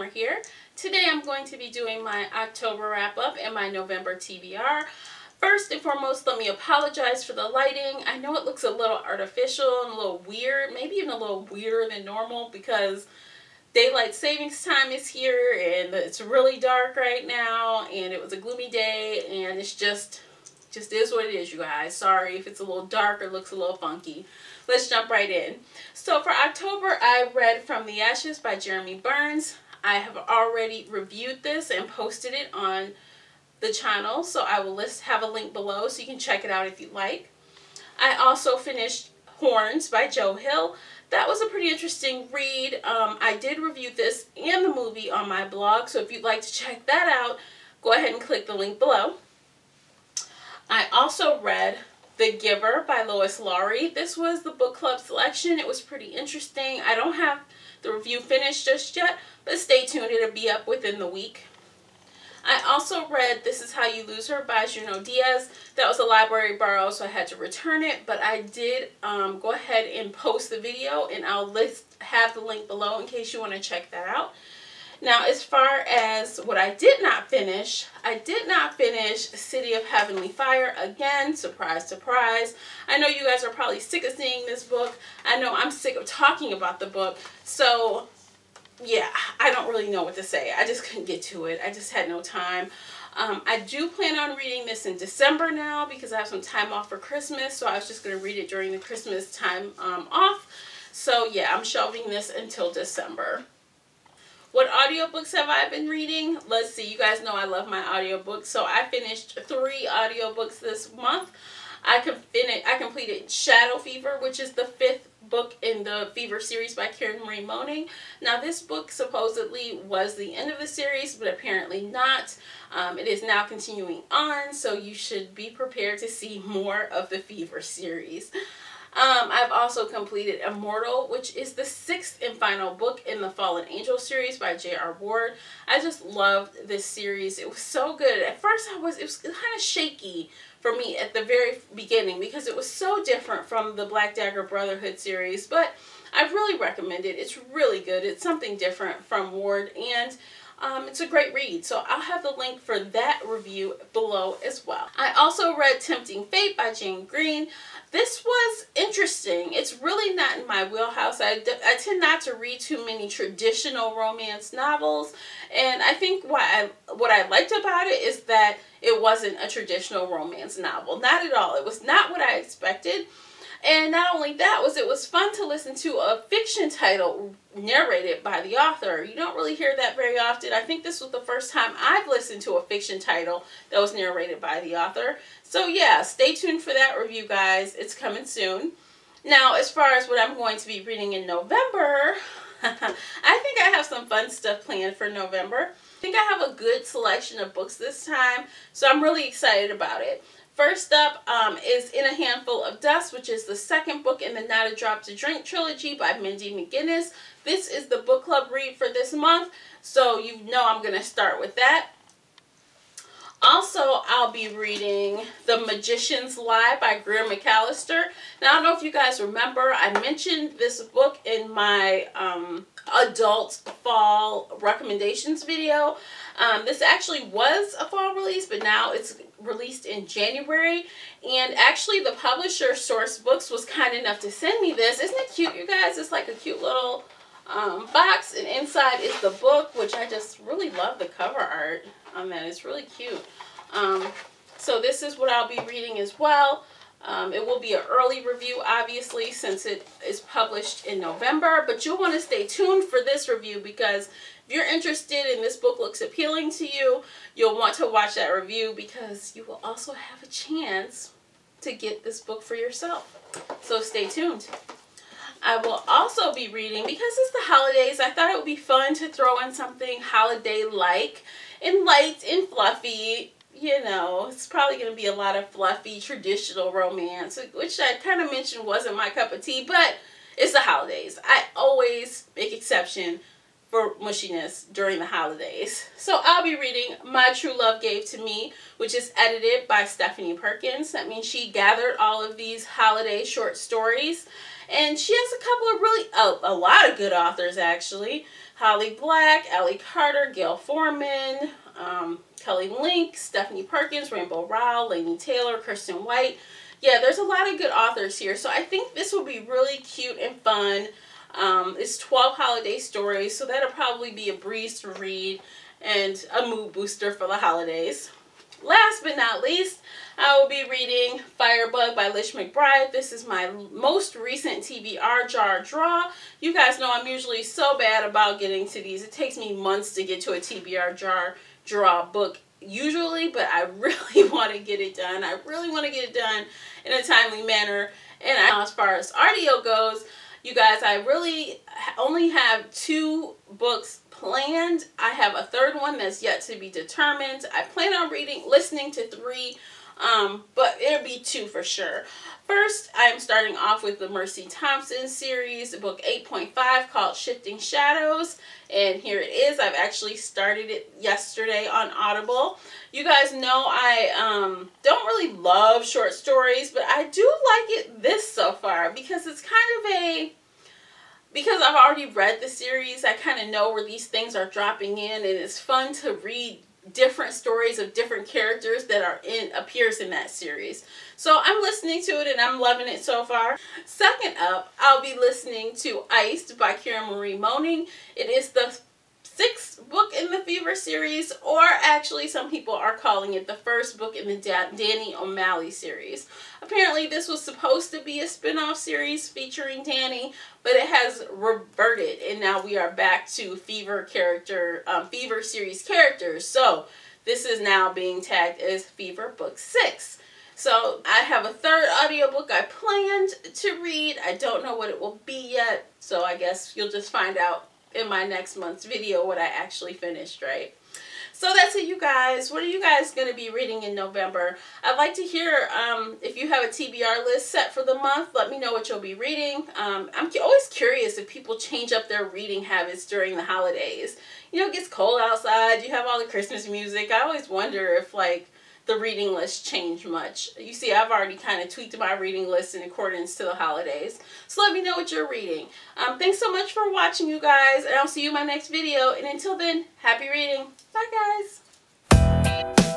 Tommer here. Today I'm going to be doing my October wrap-up and my November TBR. First and foremost, let me apologize for the lighting. I know it looks a little artificial and a little weird, maybe even a little weirder than normal because daylight savings time is here and it's really dark right now and it was a gloomy day and it's just is what it is, you guys. Sorry if it's a little dark or looks a little funky. Let's jump right in. So for October, I read From the Ashes by Jeremy Burns. I have already reviewed this and posted it on the channel, so I will have a link below so you can check it out if you like. I also finished Horns by Joe Hill. That was a pretty interesting read. I did review this and the movie on my blog, so if you'd like to check that out, go ahead and click the link below. I also read The Giver by Lois Lowry. This was the book club selection. It was pretty interesting. I don't have the review finished just yet, but stay tuned. It'll be up within the week. I also read This Is How You Lose Her by Junot Diaz. That was a library borrow, so I had to return it, but I did go ahead and post the video, and I'll have the link below in case you want to check that out. Now, as far as what I did not finish City of Heavenly Fire. Again, surprise, surprise. I know you guys are probably sick of seeing this book. I know I'm sick of talking about the book. So, yeah, I don't really know what to say. I just couldn't get to it. I just had no time. I do plan on reading this in December now because I have some time off for Christmas. So I was just going to read it during the Christmas time off. So, yeah, I'm shelving this until December. What audiobooks have I been reading? Let's see. You guys know I love my audiobooks. So I finished 3 audiobooks this month. I completed Shadow Fever, which is the 5th book in the Fever series by Karen Marie Moning. Now this book supposedly was the end of the series, but apparently not. It is now continuing on, so you should be prepared to see more of the Fever series. I've also completed Immortal, which is the 6th and final book in the Fallen Angel series by J.R. Ward. I just loved this series. It was so good. At first it was kind of shaky for me at the very beginning because it was so different from the Black Dagger Brotherhood series, but I really recommend it. It's really good. It's something different from Ward, and it's a great read. So I'll have the link for that review below as well. I also read Tempting Fate by Jane Green. This was interesting. It's really not in my wheelhouse. I tend not to read too many traditional romance novels, and I think what I liked about it is that it wasn't a traditional romance novel. Not at all. It was not what I expected. And not only that, it was fun to listen to a fiction title narrated by the author. You don't really hear that very often. I think this was the first time I've listened to a fiction title that was narrated by the author. So yeah, stay tuned for that review, guys. It's coming soon. Now, as far as what I'm going to be reading in November, I think I have some fun stuff planned for November. I think I have a good selection of books this time, so I'm really excited about it. First up is In a Handful of Dust, which is the 2nd book in the Not a Drop to Drink trilogy by Mindy McGinnis. This is the book club read for this month, so you know I'm going to start with that. Also, I'll be reading The Magician's Lie by Greer McAllister. Now, I don't know if you guys remember, I mentioned this book in my adult fall recommendations video. This actually was a fall release, but now it's released in January. And actually, the publisher, Source Books, was kind enough to send me this. Isn't it cute, you guys? It's like a cute little box, and inside is the book, which I just really love the cover art on that. It's really cute. So this is what I'll be reading as well. It will be an early review, obviously, since it is published in November, but you'll want to stay tuned for this review because if you're interested and this book looks appealing to you, you'll want to watch that review because you will also have a chance to get this book for yourself. So stay tuned. I will also be reading, because it's the holidays, I thought it would be fun to throw in something holiday-like and light and fluffy. You know, it's probably going to be a lot of fluffy, traditional romance, which I kind of mentioned wasn't my cup of tea, but it's the holidays. I always make exception for mushiness during the holidays. So I'll be reading My True Love Gave to Me, which is edited by Stephanie Perkins. That means she gathered all of these holiday short stories And she has a couple of really, a lot of good authors actually. Holly Black, Allie Carter, Gail Foreman, Kelly Link, Stephanie Perkins, Rainbow Rowell, Lainey Taylor, Kirsten White. Yeah, there's a lot of good authors here. So I think this will be really cute and fun. It's 12 holiday stories, so that'll probably be a breeze to read and a mood booster for the holidays. Last but not least, I will be reading Firebug by Lish McBride. This is my most recent TBR jar draw. You guys know I'm usually so bad about getting to these. It takes me months to get to a TBR jar draw book usually, but I really want to get it done. I really want to get it done in a timely manner. And as far as RDO goes, you guys, I really only have 2 books planned. I have a third one that's yet to be determined. I plan on listening to 3, but it'll be 2 for sure. First, I'm starting off with the Mercy Thompson series, book 8.5 called Shifting Shadows. And here it is. I've actually started it yesterday on Audible. You guys know I don't really love short stories, but I do like this so far because it's kind of because I've already read the series, I kind of know where these things are dropping in, and it's fun to read different stories of different characters that appears in that series. So I'm listening to it and I'm loving it so far. Second up, I'll be listening to Iced by Karen Marie Moning. It is the 6th book in the Fever series, or actually some people are calling it the first book in the Danny O'Malley series. Apparently this was supposed to be a spin-off series featuring Danny, but it has reverted and now we are back to Fever series characters. So this is now being tagged as Fever book 6. So I have a third audiobook I planned to read. I don't know what it will be yet, so I guess you'll just find out in my next month's video what I actually finished, right? So that's it, you guys. What are you guys going to be reading in November? I'd like to hear if you have a TBR list set for the month. Let me know what you'll be reading. I'm always curious if people change up their reading habits during the holidays. You know, it gets cold outside. You have all the Christmas music. I always wonder if, like, the reading list change much. You see, I've already kind of tweaked my reading list in accordance to the holidays. So let me know what you're reading. Thanks so much for watching, you guys, and I'll see you in my next video. And until then, happy reading. Bye, guys.